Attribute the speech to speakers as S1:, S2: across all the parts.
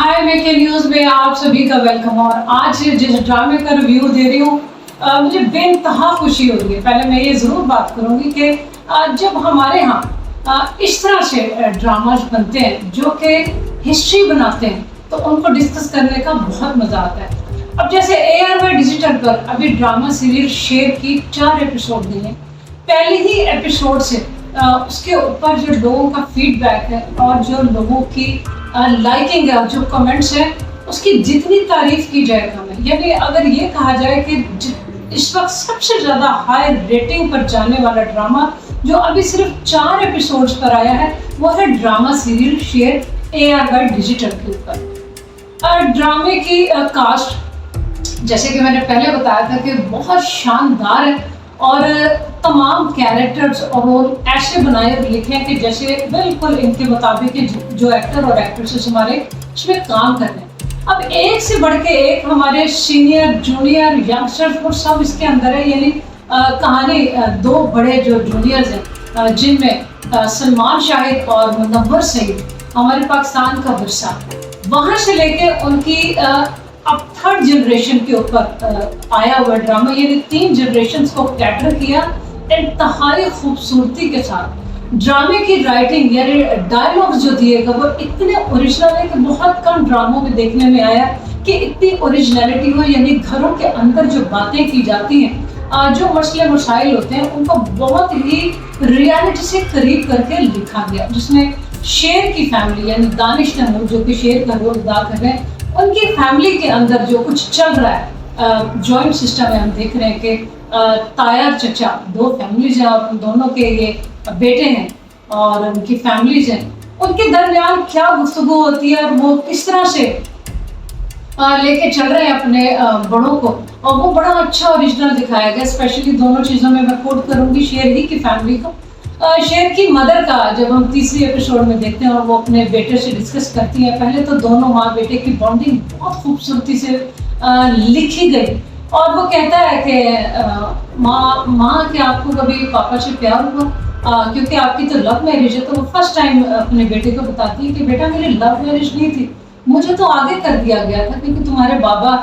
S1: हाय मेके news में आप सभी का वेलकम। और आज जिस ड्रामे का रिव्यू दे रही हूँ मुझे बेइंतहा खुशी हो रही है। पहले मैं ये ज़रूर बात करूँगी कि जब हमारे यहाँ इस तरह से ड्रामाज बनते हैं जो कि हिस्ट्री बनाते हैं तो उनको डिस्कस करने का बहुत मज़ा आता है। अब जैसे ARY डिजिटल पर अभी ड्रामा सीरियल शेर की 4 एपिसोड दिए। पहले ही एपिसोड से उसके ऊपर जो लोगों का फीडबैक है और जो लोगों की लाइकिंग है, जो कमेंट्स हैं, उसकी जितनी तारीफ की जाए कम है। यानी अगर ये कहा जाए कि इस वक्त सबसे ज़्यादा हाई रेटिंग पर जाने वाला ड्रामा जो अभी सिर्फ 4 एपिसोड्स पर आया है वो है ड्रामा सीरियल शेर ARY डिजिटल के ऊपर। ड्रामे की कास्ट जैसे कि मैंने पहले बताया था कि बहुत शानदार है और तमाम कैरेक्टर्स और रोल ऐसे बनाए और लिखे हैं कि जैसे बिल्कुल इनके मुताबिक जो एक्टर और एक्ट्रेसेस हमारे इसमें काम कर रहे हैं। अब एक से बढ़ के एक हमारे सीनियर जूनियर यंगस्टर्स वो सब इसके अंदर है। यानी कहानी 2 बड़े जो जूनियर्स हैं जिनमें सलमान शाहिद और मुनव्वर सईद हमारे पाकिस्तान का विरसा, वहाँ से लेके उनकी अब 3rd जनरेशन के ऊपर आया हुआ ड्रामा। यानी 3 जनरेशन्स को कैटर किया इंतहाई खूबसूरती के साथ। ड्रामे की राइटिंग यानी डायलॉग्स जो दिए गए वो इतने ओरिजिनल है कि बहुत कम ड्रामों में देखने में आया कि इतनी ओरिजिनलिटी हो। यानी घरों के अंदर जो बातें की जाती हैं, जो मसले मसाइल होते हैं, उनको बहुत ही रियलिटी से करीब करके लिखा गया। जिसमें शेर की फैमिली यानी दानिश तैमूर जो कि शेर का रोल अदा कर रहे हैं, उनकी फैमिली के अंदर जो कुछ चल रहा है, जॉइंट सिस्टम में हम देख रहे हैं कि ताया चचा 2 फैमिलीज हैं और उन दोनों के ये बेटे हैं और उनकी फैमिलीज हैं, उनके दरमियान क्या गुफ्तगू होती है और वो किस तरह से लेके चल रहे हैं अपने बड़ों को, और वो बड़ा अच्छा ओरिजिनल दिखाया गया। स्पेशली दोनों चीज़ों में मैं कोट करूँगी शेर ही की फैमिली को। शेर की मदर का जब हम तीसरी एपिसोड में देखते हैं और वो अपने बेटे से डिस्कस करती हैं, पहले तो दोनों माँ बेटे की बॉन्डिंग बहुत खूबसूरती से लिखी गई। और वो कहता है कि माँ कि आपको कभी पापा से प्यार हुआ, क्योंकि आपकी तो लव मैरिज है। तो वो फर्स्ट टाइम अपने बेटे को बताती है कि बेटा मेरी लव मैरिज नहीं थी, मुझे तो आगे कर दिया गया था क्योंकि तुम्हारे बाबा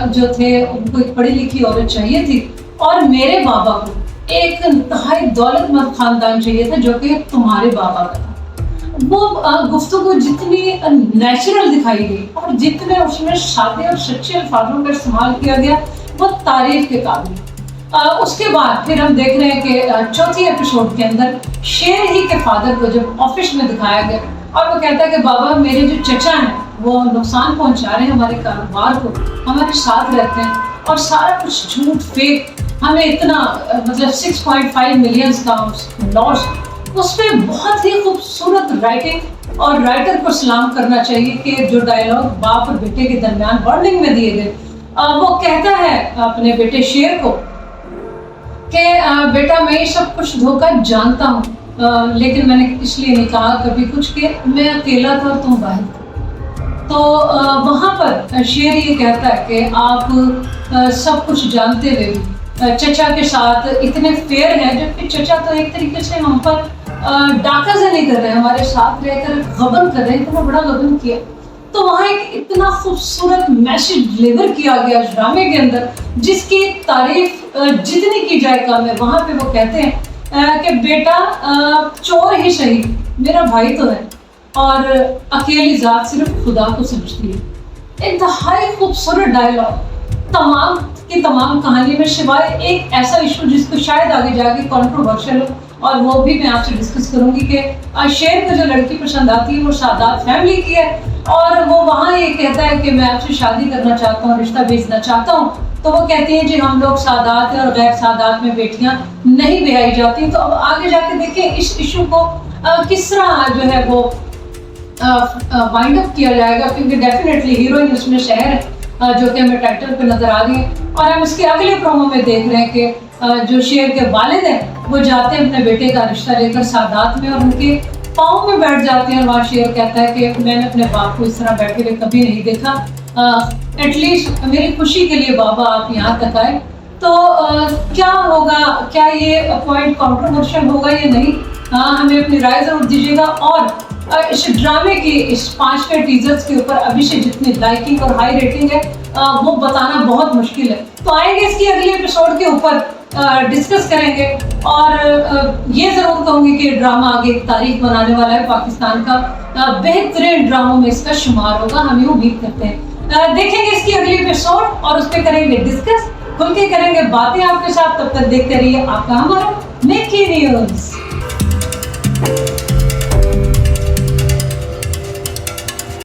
S1: जो थे उनको एक पढ़ी लिखी औरत चाहिए थी और मेरे बाबा को एक इंतहाई दौलतमंद खानदान चाहिए था जो कि तुम्हारे बाबा का था। वो गुफ्तगू जितनी नेचुरल दिखाई गई और जितने उसमें सादे और सच्चे अल्फाजों का इस्तेमाल किया गया वो तारीफ के काबिल। उसके बाद फिर हम देख रहे हैं कि चौथी एपिसोड के अंदर शेर ही के फादर को जब ऑफिस में दिखाया गया और वो कहता है कि बाबा मेरे जो चचा हैं वो नुकसान पहुंचा रहे हैं हमारे कारोबार को, हमारे साथ रहते हैं और सारा कुछ झूठ फेक, हमें इतना मतलब 6.5 मिलियन का लॉस। उस पर बहुत ही खूबसूरत राइटिंग और राइटर को सलाम करना चाहिए कि जो डायलॉग बाप और बेटे के दरमियान वार्निंग में दिए गए। वो कहता है अपने बेटे शेर को कि बेटा मैं ये सब कुछ धोखा जानता हूँ, लेकिन मैंने इसलिए नहीं कहा कभी कुछ कि मैं अकेला था और तुम वाहिद थे। तो वहाँ पर शेर ये कहता है कि आप सब कुछ जानते हुए भी चचा के साथ इतने फेयर हैं, जबकि चचा तो एक तरीके से हम पर डाका से नहीं कर रहे, हमारे साथ रहकर गबन कर रहे हैं, इतना बड़ा गबन किया। तो वहाँ एक इतना खूबसूरत मैसेज डिलीवर किया गया ड्रामे के अंदर जिसकी तारीफ जितनी की जाए कम है। वहाँ पे वो कहते हैं कि बेटा चोर ही सही मेरा भाई तो है और अकेली जात सिर्फ खुदा को समझती है। इंतहाई खूबसूरत डायलॉग तमाम की तमाम कहानी में, सिवाय एक ऐसा इशू जिसको शायद आगे जाके कंट्रोवर्शियल हो और वो भी मैं आपसे डिस्कस करूंगी कि शेर को जो लड़की पसंद आती है वो सादात फैमिली की है और वो वहाँ ये कहता है कि मैं आपसे शादी करना चाहता हूँ, रिश्ता भेजना चाहता हूँ। तो वो कहती हैं जी हम लोग सादात हैं और गैर सादात में बेटियाँ नहीं ब्याई जाती। तो अब आगे जाके देखें इस इशू को किस तरह जो है वो वाइंड अप किया जाएगा, क्योंकि डेफिनेटली हीरोइन उसमें शहर है जो कि हमें टाइटल पे नजर आ रही है। और हम इसके अगले प्रोमो में देख रहे हैं कि जो शेर के वालिद हैं वो जाते हैं अपने बेटे का रिश्ता लेकर सादात में और उनके पाँव में बैठ जाते हैं। और वहाँ शेर कहता है कि मैंने अपने बाप को इस तरह बैठे हुए कभी नहीं देखा, एटलीस्ट मेरी खुशी के लिए बाबा आप यहाँ तक आए। तो क्या होगा, क्या ये पॉइंट कॉन्ट्रोवर्शियल होगा या नहीं, हमें अपनी राय जरूर दीजिएगा। और इस ड्रामे की इस 5वें टीजर्स के ऊपर अभी से जितनी लाइकिंग और हाई रेटिंग है वो बताना बहुत मुश्किल है। तो आएंगे इसकी अगले एपिसोड के ऊपर डिस्कस करेंगे और ये ज़रूर कहूँगी कि ड्रामा आगे एक तारीख बनाने वाला है, पाकिस्तान का बेहतरीन ड्रामों में इसका शुमार होगा, हम ये उम्मीद करते हैं। देखेंगे इसकी अगली एपिसोड और उस पर करेंगे डिस्कस, खुल के करेंगे बातें आपके साथ। तब तक देखते रहिए आपका हमारा मिकी न्यूज़।